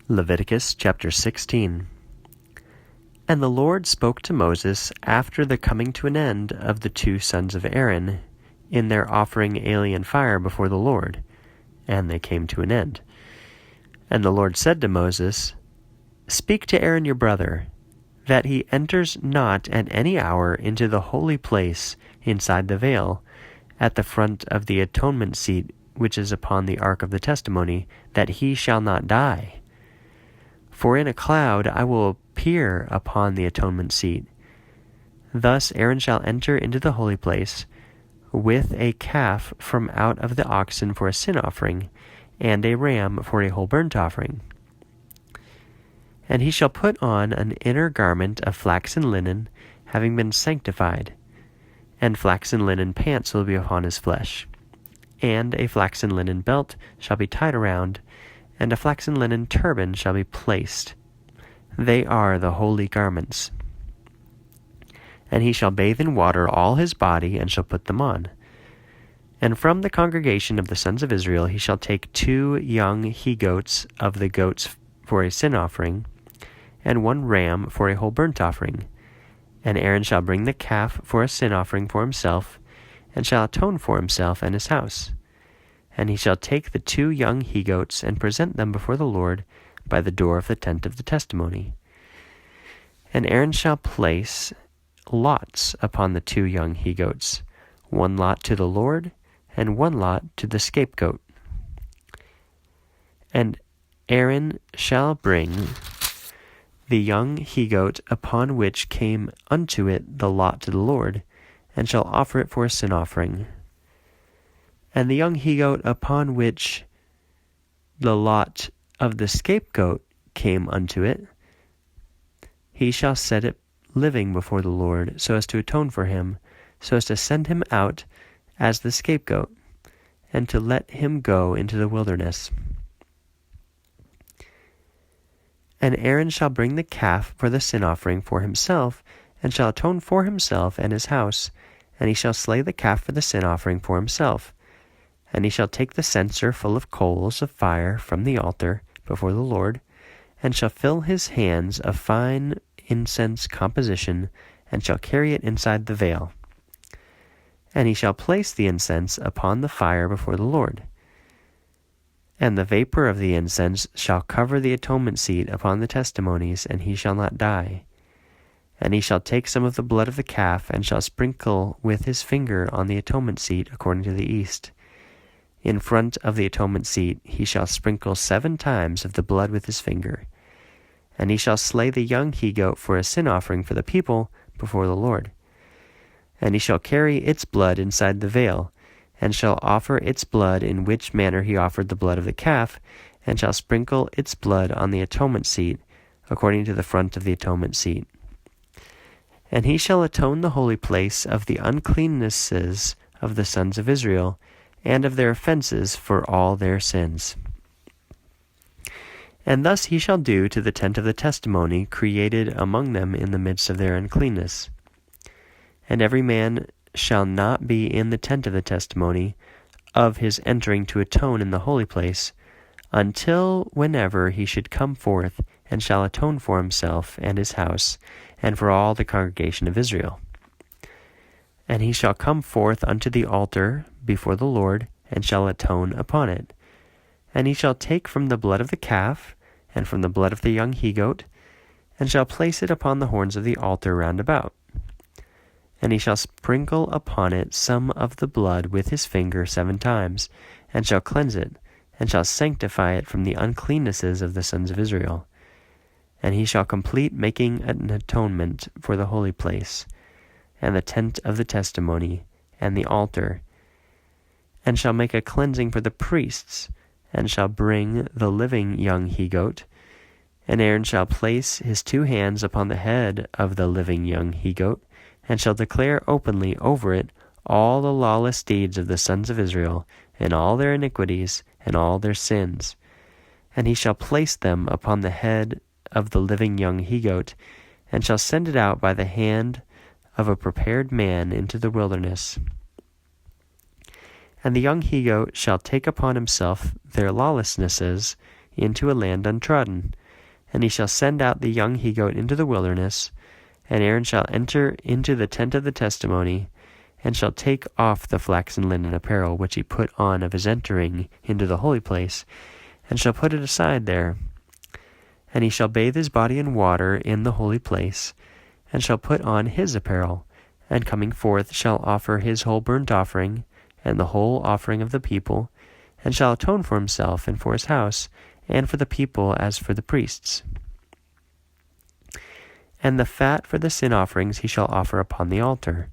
Leviticus chapter 16. And the Lord spoke to Moses after the coming to an end of the two sons of Aaron in their offering alien fire before the Lord, and they came to an end. And the Lord said to Moses, Speak to Aaron your brother, that he enters not at any hour into the holy place inside the veil, at the front of the atonement seat which is upon the ark of the testimony, that he shall not die. For in a cloud I will appear upon the atonement seat. Thus Aaron shall enter into the holy place with a calf from out of the oxen for a sin offering, and a ram for a whole burnt offering. And he shall put on an inner garment of flaxen linen, having been sanctified, and flaxen linen pants will be upon his flesh. And a flaxen linen belt shall be tied around, and a flaxen linen turban shall be placed. They are the holy garments. And he shall bathe in water all his body, and shall put them on. And from the congregation of the sons of Israel he shall take 2 young he-goats of the goats for a sin offering, and 1 ram for a whole burnt offering. And Aaron shall bring the calf for a sin offering for himself, and shall atone for himself and his house. And he shall take the 2 young he-goats, and present them before the Lord by the door of the tent of the testimony. And Aaron shall place lots upon the 2 young he-goats, 1 lot to the Lord, and 1 lot to the scapegoat. And Aaron shall bring the young he-goat upon which came unto it the lot to the Lord, and shall offer it for a sin offering. And the young he-goat upon which the lot of the scapegoat came unto it, he shall set it living before the Lord, so as to atone for him, so as to send him out as the scapegoat, and to let him go into the wilderness. And Aaron shall bring the calf for the sin offering for himself, and shall atone for himself and his house, and he shall slay the calf for the sin offering for himself. And he shall take the censer full of coals of fire from the altar before the Lord, and shall fill his hands of fine incense composition, and shall carry it inside the veil. And he shall place the incense upon the fire before the Lord. And the vapor of the incense shall cover the atonement seat upon the testimonies, and he shall not die. And he shall take some of the blood of the calf, and shall sprinkle with his finger on the atonement seat according to the east. In front of the atonement seat he shall sprinkle 7 times of the blood with his finger. And he shall slay the young he-goat for a sin offering for the people before the Lord. And he shall carry its blood inside the veil, and shall offer its blood in which manner he offered the blood of the calf, and shall sprinkle its blood on the atonement seat, according to the front of the atonement seat. And he shall atone the holy place of the uncleannesses of the sons of Israel, and of their offenses for all their sins. And thus he shall do to the tent of the testimony created among them in the midst of their uncleanness. And every man shall not be in the tent of the testimony of his entering to atone in the holy place, until whenever he should come forth, and shall atone for himself and his house, and for all the congregation of Israel. And he shall come forth unto the altar before the Lord, and shall atone upon it. And he shall take from the blood of the calf, and from the blood of the young he-goat, and shall place it upon the horns of the altar round about. And he shall sprinkle upon it some of the blood with his finger 7 times, and shall cleanse it, and shall sanctify it from the uncleannesses of the sons of Israel. And he shall complete making an atonement for the holy place, and the tent of the testimony, and the altar, and shall make a cleansing for the priests, and shall bring the living young he-goat. And Aaron shall place his 2 hands upon the head of the living young he-goat, and shall declare openly over it all the lawless deeds of the sons of Israel, and all their iniquities, and all their sins. And he shall place them upon the head of the living young he-goat, and shall send it out by the hand of a prepared man into the wilderness. And the young he-goat shall take upon himself their lawlessnesses into a land untrodden. And he shall send out the young he-goat into the wilderness, and Aaron shall enter into the tent of the testimony, and shall take off the flaxen linen apparel which he put on of his entering into the holy place, and shall put it aside there. And he shall bathe his body in water in the holy place, and shall put on his apparel, and coming forth shall offer his whole burnt offering, and the whole offering of the people, and shall atone for himself and for his house, and for the people as for the priests. And the fat for the sin offerings he shall offer upon the altar.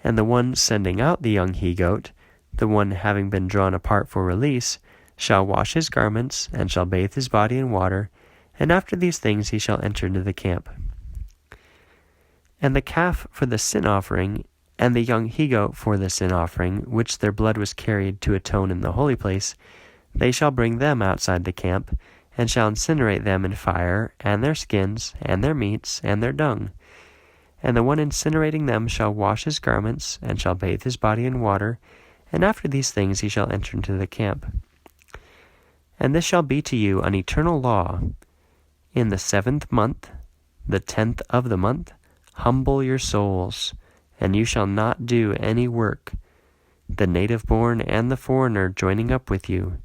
And the one sending out the young he-goat, the one having been drawn apart for release, shall wash his garments, and shall bathe his body in water, and after these things he shall enter into the camp. And the calf for the sin offering, and the young he-goat for the sin offering, which their blood was carried to atone in the holy place, they shall bring them outside the camp, and shall incinerate them in fire, and their skins, and their meats, and their dung. And the one incinerating them shall wash his garments, and shall bathe his body in water, and after these things he shall enter into the camp. And this shall be to you an eternal law. In the 7th month, the 10th of the month, humble your souls, and you shall not do any work, the native born and the foreigner joining up with you.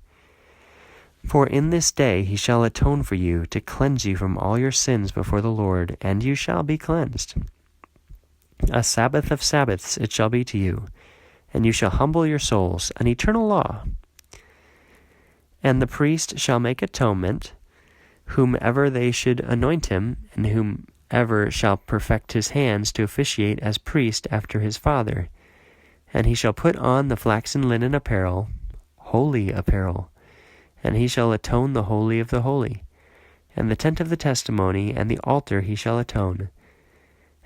For in this day he shall atone for you, to cleanse you from all your sins before the Lord, and you shall be cleansed. A Sabbath of Sabbaths it shall be to you, and you shall humble your souls, an eternal law. And the priest shall make atonement, whomever they should anoint him, and whomever shall perfect his hands to officiate as priest after his father. And he shall put on the flaxen linen apparel, holy apparel, and he shall atone the holy of the holy. And the tent of the testimony and the altar he shall atone.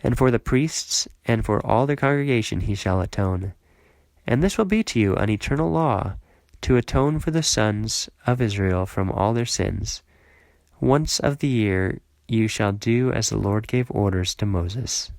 And for the priests and for all the congregation he shall atone. And this will be to you an eternal law, to atone for the sons of Israel from all their sins. Once of the year you shall do as the Lord gave orders to Moses.